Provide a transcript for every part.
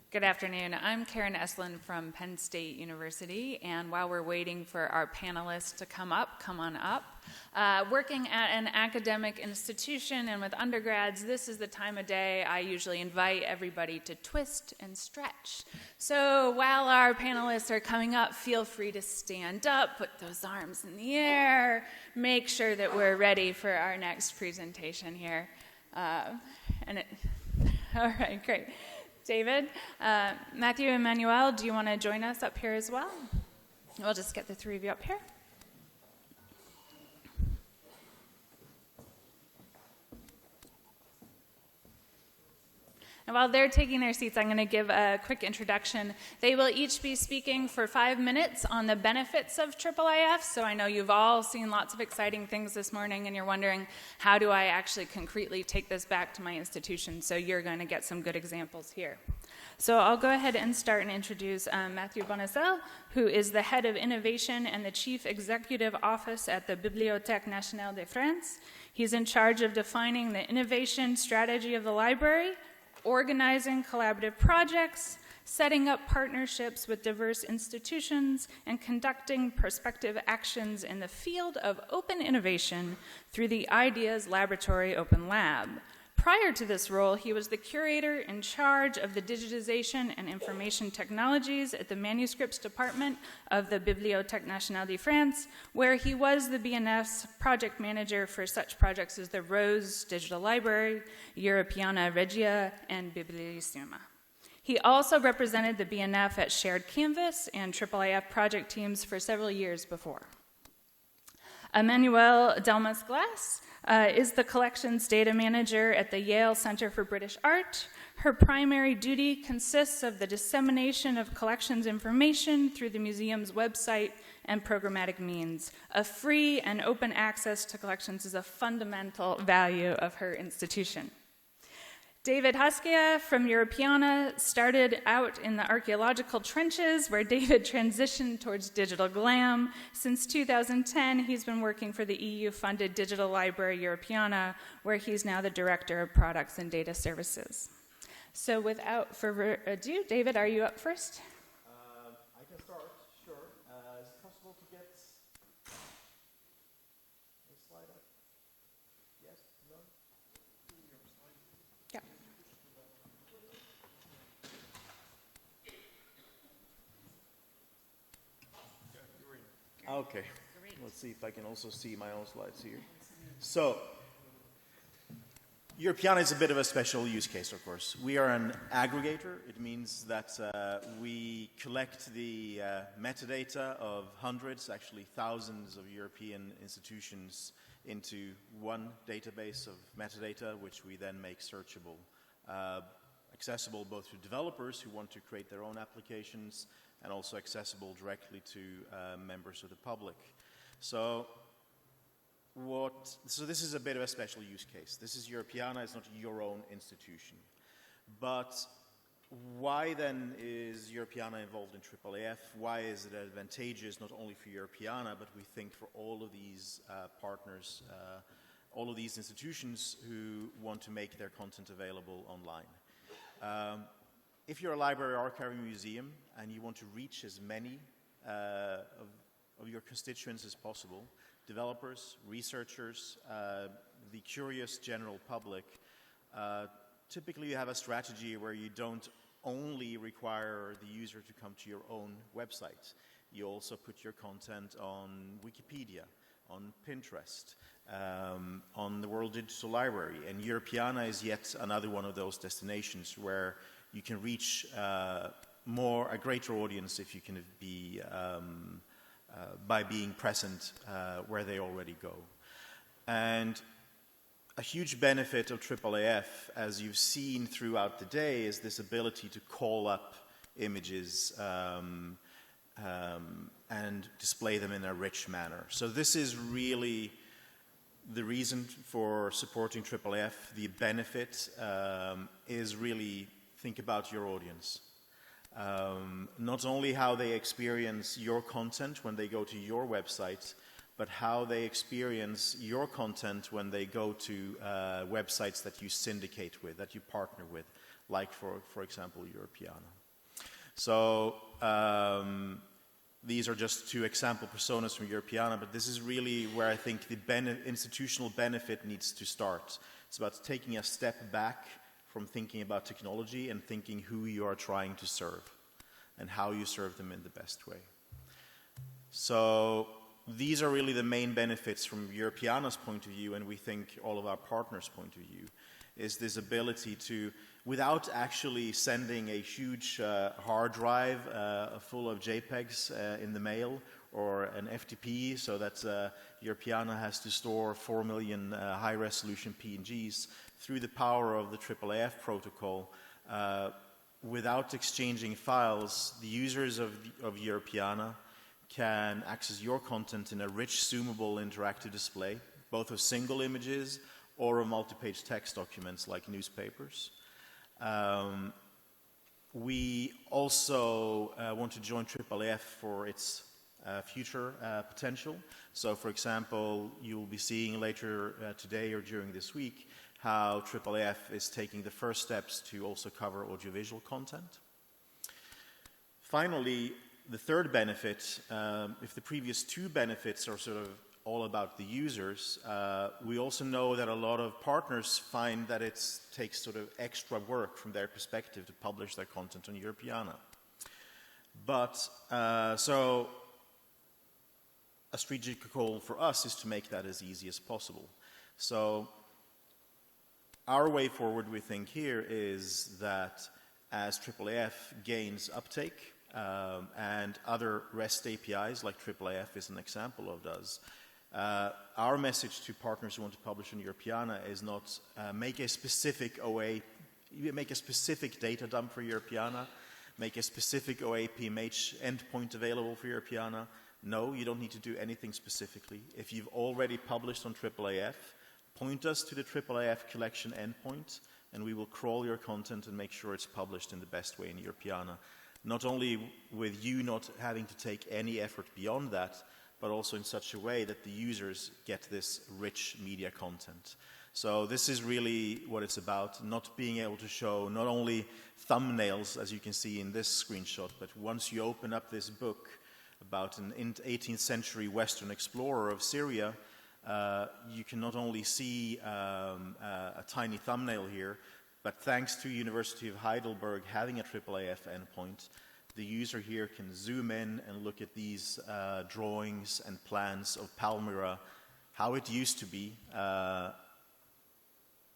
Good afternoon. I'm Karen Estlund from Penn State University, and while we're waiting for our panelists to come on up. Working at an academic institution and with undergrads, this is the time of day I usually invite everybody to twist and stretch. So while our panelists are coming up, feel free to stand up, put those arms in the air, make sure that we're ready for our next presentation here. All right, great. David, Matthieu, and Emmanuelle, do you want to join us up here as well? We'll just get the three of you up here. And while they're taking their seats, I'm going to give a quick introduction. They will each be speaking for 5 minutes on the benefits of IIIF. So I know you've all seen lots of exciting things this morning, and you're wondering, how do I actually concretely take this back to my institution? So you're going to get some good examples here. So I'll go ahead and start and introduce Matthieu Bonicel, who is the head of innovation and the chief executive office at the Bibliothèque nationale de France. He's in charge of defining the innovation strategy of the library, organizing collaborative projects, setting up partnerships with diverse institutions, and conducting prospective actions in the field of open innovation through the Ideas Laboratory Open Lab. Prior to this role, he was the curator in charge of the digitization and information technologies at the manuscripts department of the Bibliothèque nationale de France, where he was the BNF's project manager for such projects as the Rose Digital Library, Europeana Regia, and Bibliothèque. He also represented the BNF at Shared Canvas and IIIF project teams for several years before. Emmanuelle Delmas-Glass is the collections data manager at the Yale Center for British Art. Her primary duty consists of the dissemination of collections information through the museum's website and programmatic means. A free and open access to collections is a fundamental value of her institution. David Haskiya from Europeana started out in the archaeological trenches, where David transitioned towards digital glam. Since 2010, he's been working for the EU-funded digital library Europeana, where he's now the director of products and data services. So without further ado, David, are you up first? I can start, sure. Is it possible to get a slide up? Yes? No? Yeah. Okay, let's see if I can also see my own slides here. So, Europeana is a bit of a special use case, of course. We are an aggregator. It means that we collect the metadata of hundreds, actually thousands of European institutions into one database of metadata, which we then make searchable, accessible both to developers who want to create their own applications, and also accessible directly to members of the public. So this is a bit of a special use case. This is Europeana, it's not your own institution. But why then is Europeana involved in IIIF? Why is it advantageous not only for Europeana, but we think for all of these partners, all of these institutions who want to make their content available online? If you're a library, archive, or museum, and you want to reach as many of your constituents as possible, developers, researchers, the curious general public, typically you have a strategy where you don't only require the user to come to your own website. You also put your content on Wikipedia, on Pinterest, on the World Digital Library, and Europeana is yet another one of those destinations where you can reach a greater audience if you can be by being present where they already go. And a huge benefit of IIIF, as you've seen throughout the day, is this ability to call up images and display them in a rich manner. So this is really the reason for supporting IIIF. The benefit is really think about your audience. Not only how they experience your content when they go to your website, but how they experience your content when they go to websites that you syndicate with, that you partner with, like, for example, Europeana. So these are just two example personas from Europeana, but this is really where I think the institutional benefit needs to start. It's about taking a step back from thinking about technology and thinking who you are trying to serve and how you serve them in the best way. So these are really the main benefits from Europeana's point of view, and we think all of our partners' point of view, is this ability to, without actually sending a huge hard drive full of JPEGs in the mail or an FTP so that Europeana has to store 4 million high-resolution PNGs, through the power of the IIIF protocol, without exchanging files, the users of Europeana can access your content in a rich, zoomable, interactive display, both of single images or of multi-page text documents like newspapers. We also want to join IIIF for its future potential. So, for example, you will be seeing later today or during this week how IIIF is taking the first steps to also cover audiovisual content. Finally, the third benefit, if the previous two benefits are sort of all about the users, we also know that a lot of partners find that it takes sort of extra work from their perspective to publish their content on Europeana. But, so a strategic goal for us is to make that as easy as possible. So our way forward, we think here, is that as IIIF gains uptake, and other REST APIs, like IIIF is an example of does, our message to partners who want to publish on Europeana is not make a specific OA, make a specific data dump for Europeana, make a specific OAPMH endpoint available for Europeana. No, you don't need to do anything specifically. If you've already published on IIIF, point us to the IIIF collection endpoint, and we will crawl your content and make sure it's published in the best way in Europeana. Not only with you not having to take any effort beyond that, but also in such a way that the users get this rich media content. So this is really what it's about, not being able to show not only thumbnails, as you can see in this screenshot, but once you open up this book about an 18th century Western explorer of Syria, you can not only see a tiny thumbnail here, but thanks to University of Heidelberg having a IIIF endpoint, the user here can zoom in and look at these drawings and plans of Palmyra, how it used to be,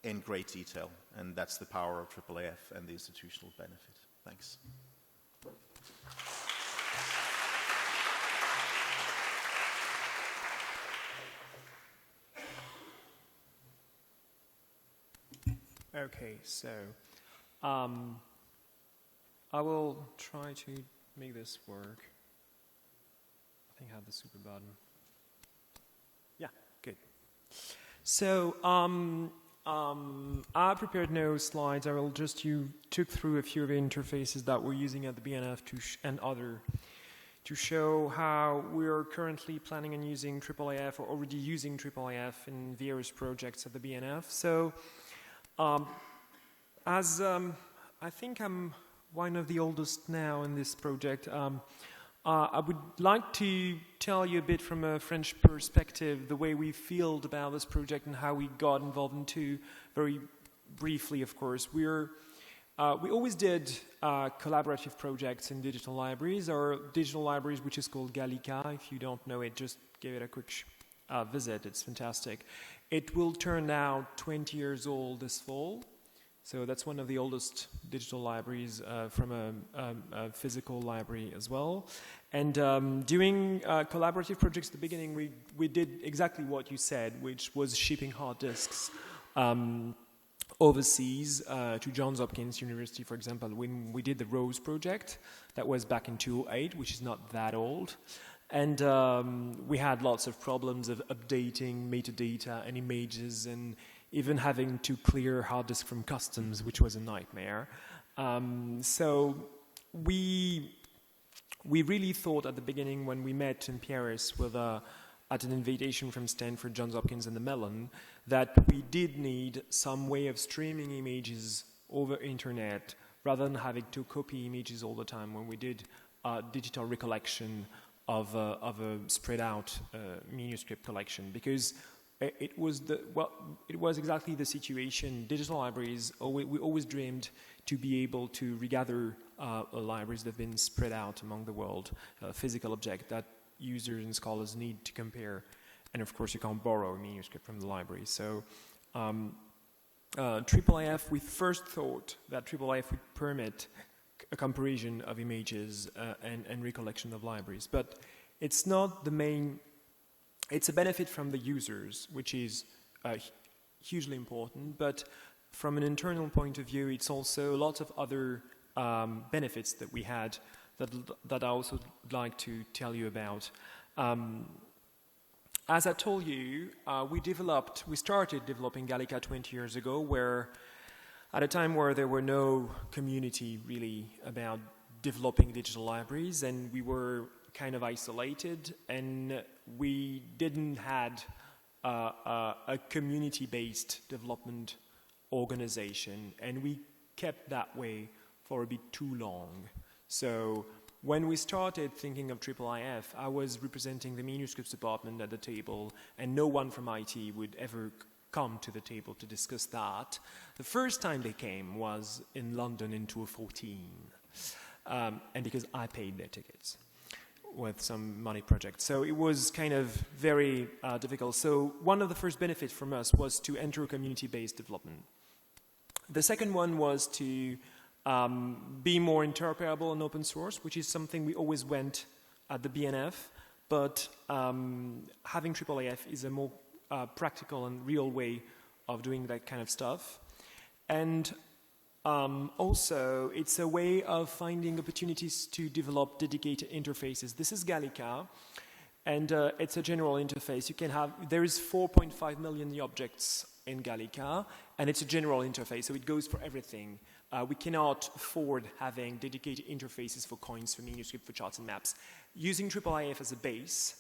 in great detail. And that's the power of IIIF and the institutional benefit. Thanks. Okay, so I will try to make this work. I think I have the super button. Yeah, good. So I prepared no slides. I will just took through a few of the interfaces that we're using at the BNF and other to show how we are currently planning on using IIIF or already using IIIF in various projects at the BNF. So I think I'm one of the oldest now in this project, I would like to tell you a bit from a French perspective the way we feel about this project and how we got involved into, very briefly, of course. We always did collaborative projects in digital libraries. Our digital libraries, which is called Gallica. If you don't know it, just give it a quick visit. It's fantastic. It will turn now 20 years old this fall. So that's one of the oldest digital libraries from a physical library as well. And doing collaborative projects at the beginning, we did exactly what you said, which was shipping hard disks overseas to Johns Hopkins University, for example. When we did the ROSE project, that was back in 2008, which is not that old. And we had lots of problems of updating metadata and images and even having to clear hard disk from customs, which was a nightmare. So we really thought at the beginning when we met in Paris with at an invitation from Stanford, Johns Hopkins, and the Mellon, that we did need some way of streaming images over internet rather than having to copy images all the time when we did digital recollection of a spread out manuscript collection, because it was exactly the situation. Digital libraries, we always dreamed to be able to regather libraries that have been spread out among the world, physical object that users and scholars need to compare. And of course, you can't borrow a manuscript from the library. So IIIF, we first thought that IIIF would permit a comparison of images and recollection of libraries. But it's not the main, it's a benefit from the users, which is hugely important. But from an internal point of view, it's also a lot of other benefits that we had that I also would like to tell you about. As I told you, we started developing Gallica 20 years ago, where at a time where there were no community really about developing digital libraries, and we were kind of isolated, and we didn't had a community-based development organization, and we kept that way for a bit too long. So when we started thinking of IIIF, I was representing the manuscripts department at the table, and no one from IT would ever come to the table to discuss that. The first time they came was in London in 2014, and because I paid their tickets with some money project. So it was kind of very difficult. So one of the first benefits from us was to enter community-based development. The second one was to be more interoperable and open source, which is something we always went at the BNF, but having IIIF is a more practical and real way of doing that kind of stuff. And also, it's a way of finding opportunities to develop dedicated interfaces. This is Gallica, and it's a general interface. You can have, there is 4.5 million objects in Gallica, and it's a general interface, so it goes for everything. We cannot afford having dedicated interfaces for coins, for manuscript, for charts and maps. Using IIIF as a base,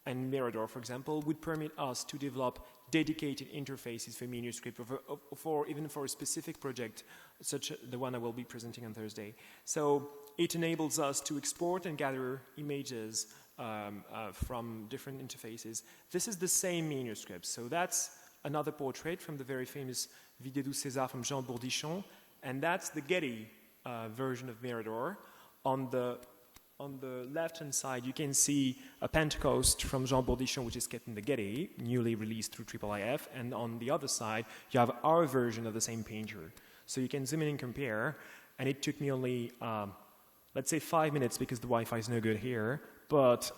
and Mirador, for example, would permit us to develop dedicated interfaces for manuscript, or even for a specific project, such as the one I will be presenting on Thursday. So it enables us to export and gather images from different interfaces. This is the same manuscript. So that's another portrait from the very famous Vidéo du César from Jean Bourdichon, and that's the Getty version of Mirador. On the left-hand side, you can see a Pentecost from Jean Bourdichon, which is kept in the Getty, newly released through IIIF. And on the other side, you have our version of the same painter. So you can zoom in and compare. And it took me only, let's say, 5 minutes, because the Wi-Fi is no good here, but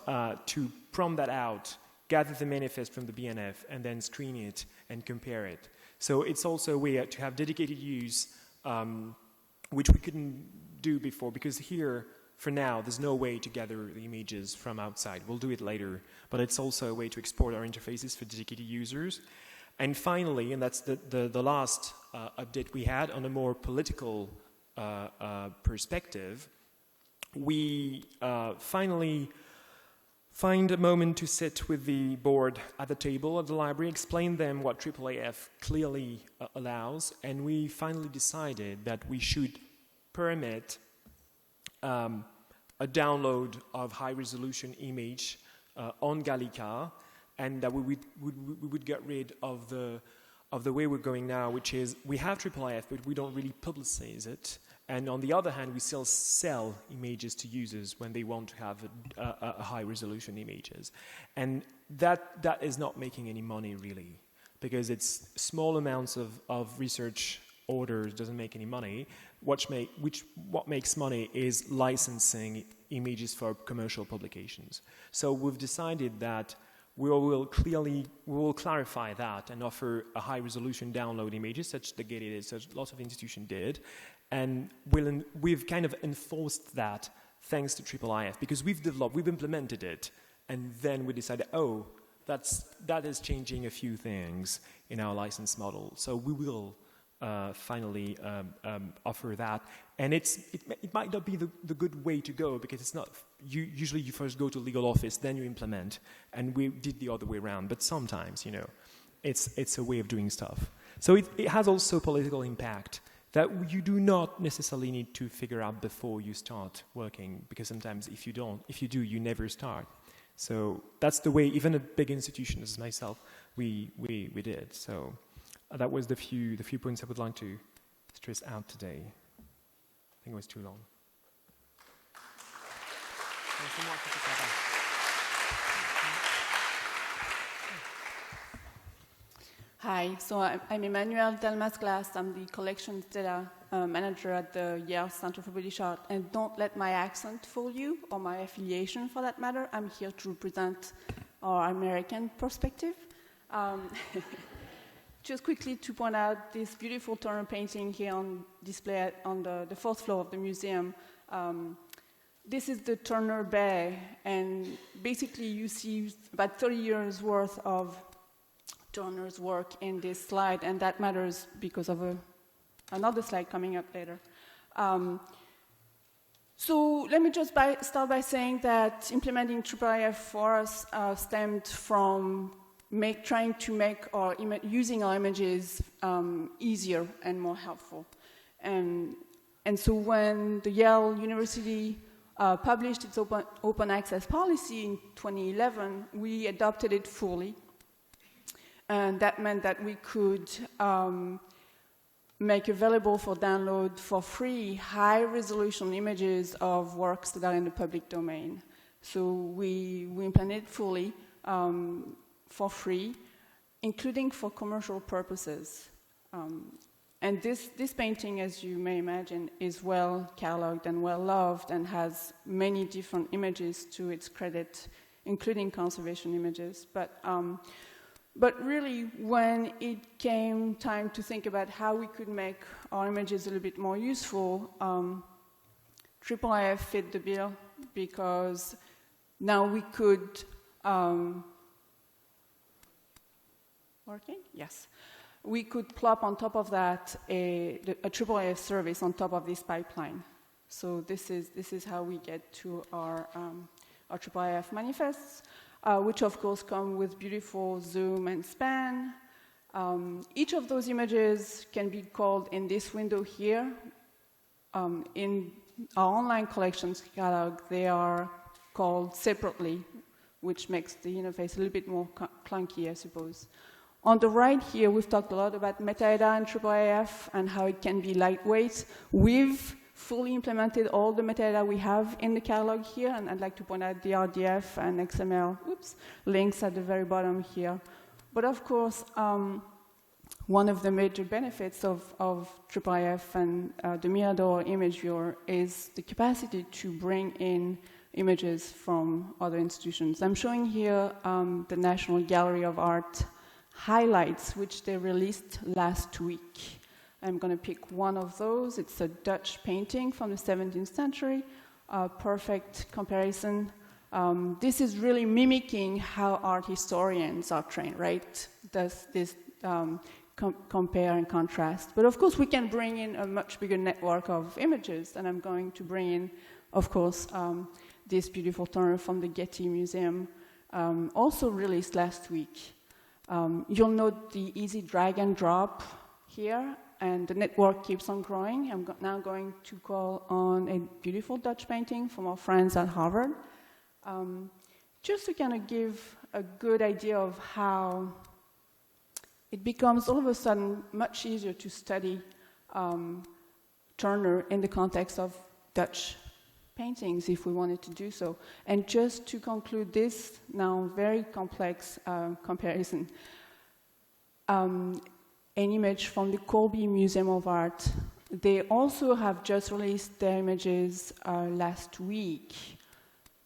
to prompt that out, gather the manifest from the BNF, and then screen it and compare it. So it's also a way to have dedicated use, which we couldn't do before, because here, for now, there's no way to gather the images from outside. We'll do it later, but it's also a way to export our interfaces for dedicated users. And finally, and that's the last update we had on a more political perspective, we finally find a moment to sit with the board at the table at the library, explain them what IIIF clearly allows, and we finally decided that we should permit a download of high-resolution image on Gallica, and that we would get rid of the way we're going now, which is we have IIIF, but we don't really publicize it. And on the other hand, we still sell images to users when they want to have a high-resolution images. And that is not making any money, really, because it's small amounts of research orders doesn't make any money. What makes money is licensing images for commercial publications. So we've decided that we will clarify that and offer a high-resolution download images, such the Getty did, such lots of institutions did, and we've kind of enforced that thanks to IIIF, because we've implemented it, and then we decided, oh, that is changing a few things in our license model. So we will finally offer that, and it might not be the good way to go, because it's not. Usually you first go to legal office, then you implement, and we did the other way around. But sometimes, it's a way of doing stuff. So it has also political impact, that you do not necessarily need to figure out before you start working, because sometimes if you do, you never start. So that's the way, even a big institution as myself, we did. So that was the few points I would like to stress out today. I think it was too long. Hi, so I'm Emmanuelle, Delmas-Glass. I'm the collections data manager at the Yale Center for British Art. And don't let my accent fool you, or my affiliation for that matter. I'm here to represent our American perspective. Just quickly to point out this beautiful Turner painting here on display on the fourth floor of the museum. This is the Turner Bay, and basically you see about 30 years worth of Turner's work in this slide, and that matters because of another slide coming up later. So let me just start by saying that implementing IIIF for us stemmed from trying to make using our images easier and more helpful. And so when the Yale University published its open access policy in 2011, we adopted it fully. And that meant that we could make available for download for free high-resolution images of works that are in the public domain. So we implemented it fully for free, including for commercial purposes. And this painting, as you may imagine, is well cataloged and well loved and has many different images to its credit, including conservation images. But really, when it came time to think about how we could make our images a little bit more useful, IIIF fit the bill, because now we could, working? Yes. We could plop on top of that a IIIF service on top of this pipeline. So this is how we get to our IIIF manifests. Which of course come with beautiful zoom and span. Each of those images can be called in this window here. In our online collections catalog, they are called separately, which makes the interface a little bit more clunky, I suppose. On the right here, we've talked a lot about metadata and IIIF and how it can be lightweight. We've fully implemented all the metadata we have in the catalog here, and I'd like to point out the RDF and XML links at the very bottom here. But of course, one of the major benefits of IIIF and the Mirador image viewer is the capacity to bring in images from other institutions. I'm showing here the National Gallery of Art highlights, which they released last week. I'm going to pick one of those. It's a Dutch painting from the 17th century, perfect comparison. This is really mimicking how art historians are trained, right? Does this compare and contrast? But of course, we can bring in a much bigger network of images, and I'm going to bring in, of course, this beautiful Turner from the Getty Museum, also released last week. You'll note the easy drag and drop here, and the network keeps on growing. I'm now going to call on a beautiful Dutch painting from our friends at Harvard, just to kind of give a good idea of how it becomes all of a sudden much easier to study Turner in the context of Dutch paintings if we wanted to do so. And just to conclude this now very complex comparison, an image from the Colby Museum of Art. They also have just released their images last week.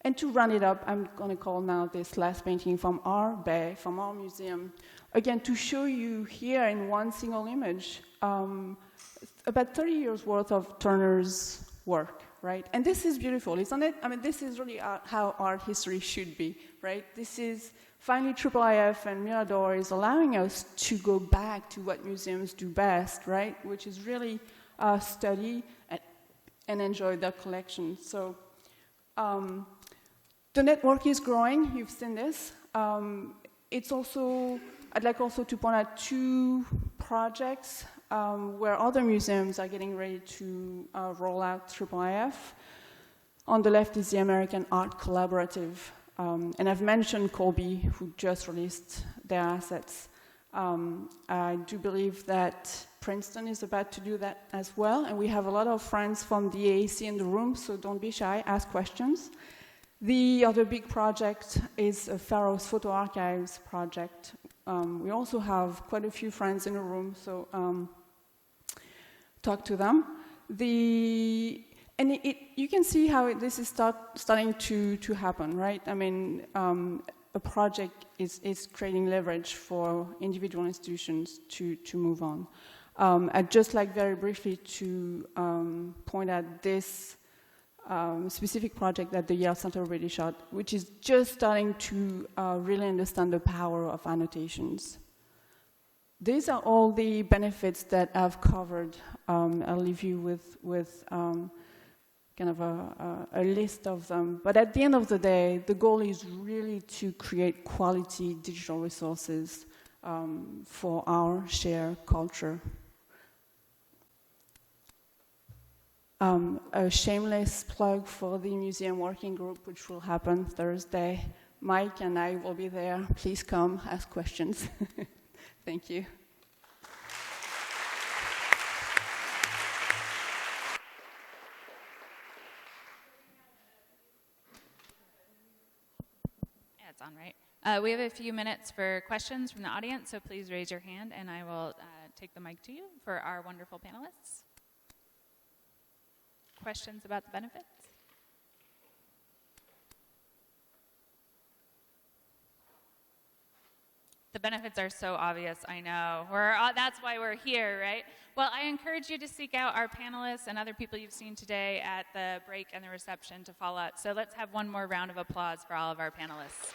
And to run it up, I'm going to call now this last painting from our bay, from our museum, again, to show you here in one single image about 30 years worth of Turner's work, right? And this is beautiful, isn't it? I mean, this is really how art history should be, right? This is finally IIIF and Mirador is allowing us to go back to what museums do best, right? Which is really study and enjoy their collection. So the network is growing. You've seen this. It's also, I'd like also to point out two projects where other museums are getting ready to roll out IIIF. On the left is the American Art Collaborative. And I've mentioned Colby, who just released their assets. I do believe that Princeton is about to do that as well, and we have a lot of friends from the AAC in the room, so don't be shy, ask questions. The other big project is Pharaoh's Photo Archives project. We also have quite a few friends in the room, so talk to them. You can see how this is starting to happen, right? I mean, a project is creating leverage for individual institutions to move on. I'd just like very briefly to point out this specific project that the Yale Center really shot, which is just starting to really understand the power of annotations. These are all the benefits that I've covered. I'll leave you with kind of a list of them. But at the end of the day, the goal is really to create quality digital resources for our shared culture. A shameless plug for the museum working group, which will happen Thursday. Mike and I will be there. Please come, ask questions. Thank you. Yeah, it's on, right? We have a few minutes for questions from the audience, so please raise your hand, and I will take the mic to you for our wonderful panelists. Questions about the benefits? The benefits are so obvious, I know. That's why we're here, right? Well, I encourage you to seek out our panelists and other people you've seen today at the break and the reception to follow up. So let's have one more round of applause for all of our panelists.